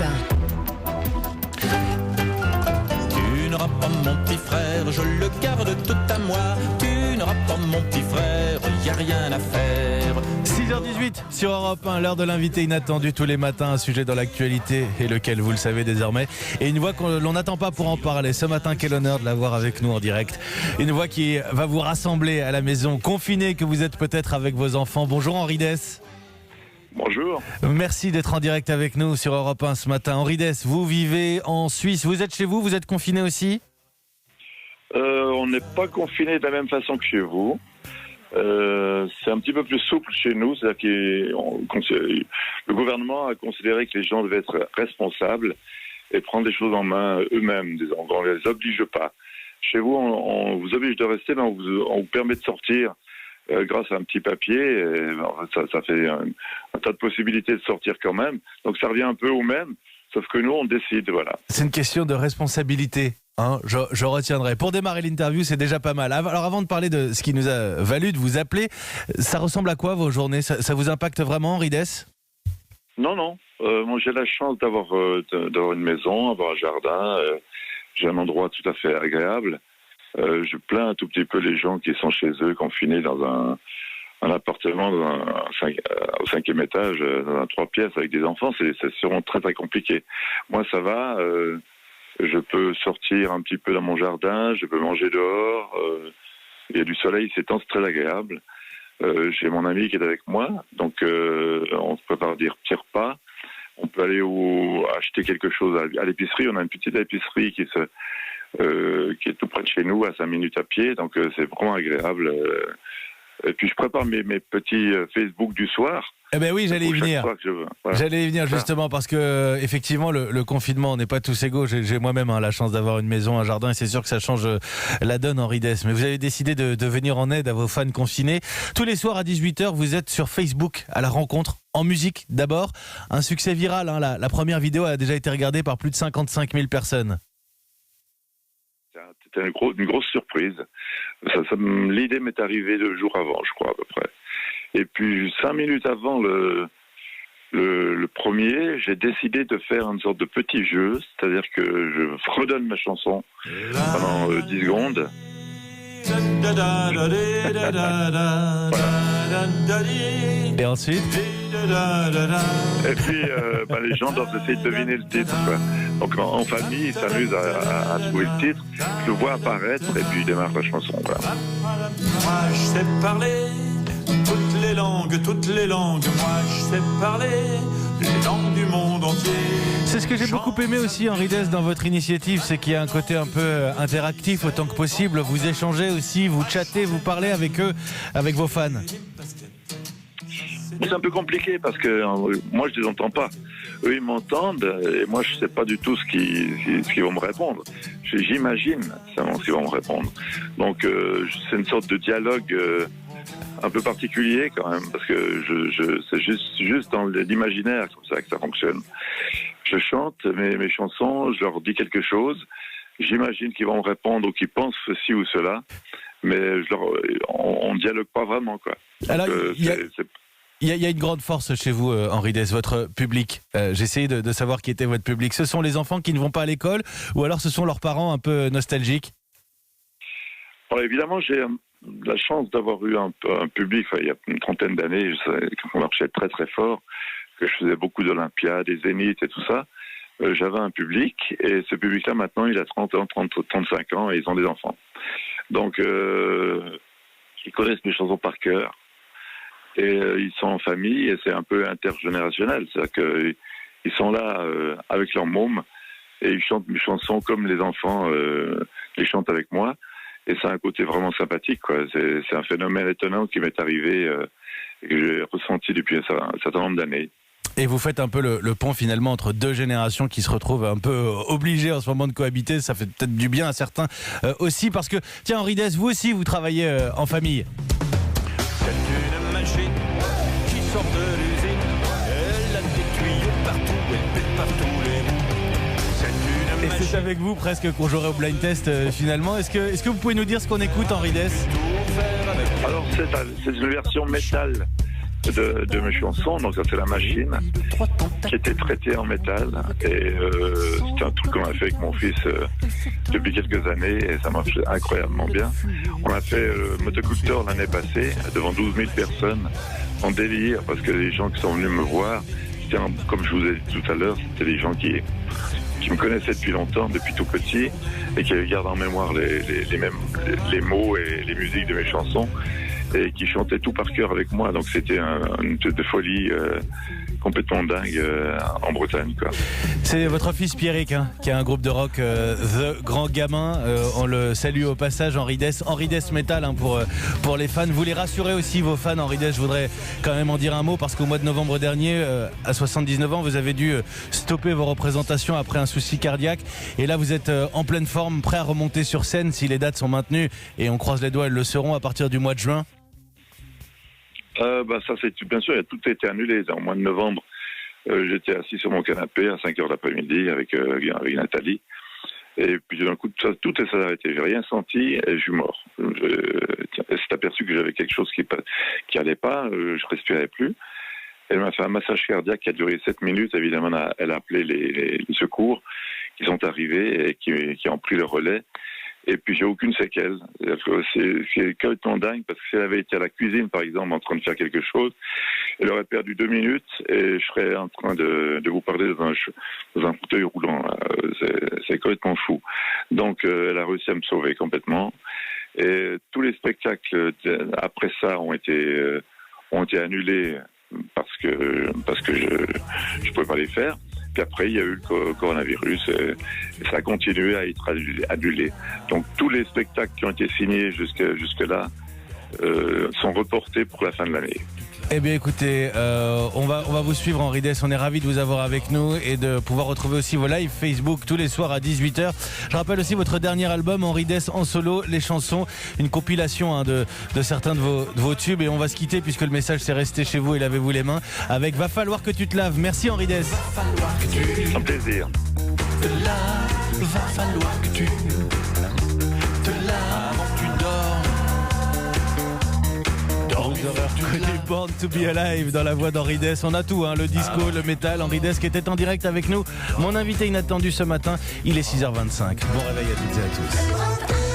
Europe 1. Tu n'auras pas mon petit frère, je le garde tout à moi. Tu n'auras pas mon petit frère, y a rien à faire. 6h18 sur Europe 1, l'heure de l'invité inattendu tous les matins, un sujet dans l'actualité et lequel vous le savez désormais. Et une voix qu'on n'attend pas pour en parler. Ce matin, quel honneur de l'avoir avec nous en direct. Une voix qui va vous rassembler à la maison, confinée que vous êtes peut-être avec vos enfants. Bonjour Henri Dess. Bonjour. Merci d'être en direct avec nous sur Europe 1 ce matin. Henri Dess, vous vivez en Suisse, vous êtes chez vous, vous êtes confiné aussi ? On n'est pas confiné de la même façon que chez vous. C'est un petit peu plus souple chez nous, c'est-à-dire que le gouvernement a considéré que les gens devaient être responsables et prendre les choses en main eux-mêmes, on ne les oblige pas. Chez vous, on vous oblige de rester, mais on vous permet de sortir grâce à un petit papier, et ça fait un tas de possibilités de sortir quand même, donc ça revient un peu au même, sauf que nous on décide, voilà. C'est une question de responsabilité. Je retiendrai. Pour démarrer l'interview, c'est déjà pas mal. Alors avant de parler de ce qui nous a valu de vous appeler, ça ressemble à quoi vos journées ? Ça vous impacte vraiment, Henri Dess ? Non. Moi j'ai la chance d'avoir une maison, avoir un jardin. J'ai un endroit tout à fait agréable. Je plains un tout petit peu les gens qui sont chez eux, confinés dans un appartement au 5e étage, dans un 3 pièces avec des enfants. C'est sûrement très très compliqué. Moi ça va. Je peux sortir un petit peu dans mon jardin, je peux manger dehors, il y a du soleil, c'est très agréable. J'ai mon ami qui est avec moi, donc on se prépare des petits repas. On peut aller acheter quelque chose à l'épicerie, on a une petite épicerie qui est tout près de chez nous, à 5 minutes à pied, donc c'est vraiment agréable. Et puis je prépare mes petits Facebook du soir. Eh ben oui, j'allais y venir. Voilà. J'allais y venir justement parce que effectivement le confinement, on n'est pas tous égaux. J'ai moi-même la chance d'avoir une maison, un jardin, et c'est sûr que ça change la donne, Henri Dess. Mais vous avez décidé de venir en aide à vos fans confinés. Tous les soirs à 18h, vous êtes sur Facebook à la rencontre, en musique d'abord. Un succès viral, la première vidéo a déjà été regardée par plus de 55 000 personnes. C'était une grosse surprise. L'idée m'est arrivée 2 jours avant, je crois, à peu près. Et puis, 5 minutes avant le premier, j'ai décidé de faire une sorte de petit jeu, c'est-à-dire que je fredonne ma chanson pendant 10 secondes. Et ensuite Et puis, les gens doivent essayer de deviner le titre, quoi. Donc, en famille, ils s'amusent à trouver le titre. Je le vois apparaître et puis il démarre la chanson. Voilà. Moi, je sais parler toutes les langues. Moi, je sais parler les langues du monde entier. C'est ce que j'ai beaucoup aimé aussi, Henri Dess, dans votre initiative, c'est qu'il y a un côté un peu interactif autant que possible. Vous échangez aussi, vous chattez, vous parlez avec eux, avec vos fans. C'est un peu compliqué parce que moi je les entends pas. Eux ils m'entendent et moi je sais pas du tout ce qu'ils vont me répondre. J'imagine seulement ce qu'ils vont me répondre. Donc c'est une sorte de dialogue un peu particulier quand même parce que c'est juste dans l'imaginaire comme ça que ça fonctionne. Je chante mes chansons, je leur dis quelque chose. J'imagine qu'ils vont me répondre ou qu'ils pensent ceci ou cela, mais on dialogue pas vraiment quoi. Donc, alors il y a une grande force chez vous, Henri Dess, votre public. J'ai essayé de savoir qui était votre public. Ce sont les enfants qui ne vont pas à l'école ou alors ce sont leurs parents un peu nostalgiques ? Alors évidemment, j'ai la chance d'avoir eu un public, il y a une 30aine d'années, quand on marchait très très fort, que je faisais beaucoup d'Olympiades, des Zéniths et tout ça. J'avais un public et ce public-là maintenant, il a 30 ans, 35 ans et ils ont des enfants. Donc, ils connaissent mes chansons par cœur. Et ils sont en famille et c'est un peu intergénérationnel. C'est-à-dire qu'ils sont là avec leur môme et ils chantent mes chansons comme les enfants les chantent avec moi. Et c'est un côté vraiment sympathique, quoi. C'est un phénomène étonnant qui m'est arrivé et que j'ai ressenti depuis un certain nombre d'années. Et vous faites un peu le pont finalement entre 2 générations qui se retrouvent un peu obligées en ce moment de cohabiter. Ça fait peut-être du bien à certains aussi parce que, tiens Henri Dess, vous aussi vous travaillez en famille. C'est une machine qui sort de l'usine. Elle a des tuyaux partout, elle pète partout les bouts. C'est une Et machine. c'est avec vous presque qu'on jouerait au blind test finalement. Est-ce que vous pouvez nous dire ce qu'on écoute, Henri Dess ? Alors c'est une version métal de mes chansons. Donc ça c'est la machine qui était traitée en métal. Et c'était un truc qu'on a fait avec mon fils depuis quelques années et ça marche incroyablement bien. On a fait Motoculteur l'année passée devant 12 000 personnes en délire parce que les gens qui sont venus me voir, comme je vous ai dit tout à l'heure, c'était des gens qui me connaissaient depuis longtemps, depuis tout petit, et qui gardent en mémoire les mots et les musiques de mes chansons, et qui chantaient tout par cœur avec moi. Donc c'était une de folie complètement dingue en Bretagne, quoi. C'est votre fils Pierrick qui a un groupe de rock The Grand Gamin. On le salue au passage, Henri Dess Metal pour les fans. Vous les rassurez aussi vos fans, Henri Dess. Je voudrais quand même en dire un mot parce qu'au mois de novembre dernier, à 79 ans, vous avez dû stopper vos représentations après un souci cardiaque. Et là, vous êtes en pleine forme, prêt à remonter sur scène si les dates sont maintenues. Et on croise les doigts, elles le seront à partir du mois de juin. Ça c'est bien sûr, tout a été annulé. Au mois de novembre, j'étais assis sur mon canapé à 5h l'après-midi avec Nathalie. Et puis d'un coup, tout s'est arrêté. J'ai rien senti et je suis mort. Elle s'est aperçue que j'avais quelque chose qui allait pas. Je respirais plus. Elle m'a fait un massage cardiaque qui a duré 7 minutes. Évidemment, elle a appelé les secours qui sont arrivés et qui ont pris le relais. Et puis j'ai aucune séquelle. C'est complètement dingue parce que si elle avait été à la cuisine par exemple en train de faire quelque chose, elle aurait perdu 2 minutes et je serais en train de vous parler dans un fauteuil roulant. C'est complètement fou. Donc elle a réussi à me sauver complètement. Et tous les spectacles après ça ont été annulés parce que je pouvais pas les faire. Puis après, il y a eu le coronavirus et ça a continué à être annulé. Donc tous les spectacles qui ont été signés jusque-là sont reportés pour la fin de l'année. Eh bien écoutez, on va vous suivre Henri Dess, on est ravis de vous avoir avec nous et de pouvoir retrouver aussi vos lives Facebook tous les soirs à 18h. Je rappelle aussi votre dernier album Henri Dess en solo, les chansons, une compilation de certains de vos tubes et on va se quitter puisque le message c'est resté chez vous et lavez-vous les mains avec Va falloir que tu te laves. Merci Henri Dess. Un plaisir. Va falloir que tu te laves avant que tu dors. Born to be Alive dans la voix d'Henri Dess. On a tout, le disco, le métal. Henri Dess qui était en direct avec nous. Mon invité inattendu ce matin, il est 6h25. Bon réveil à toutes et à tous.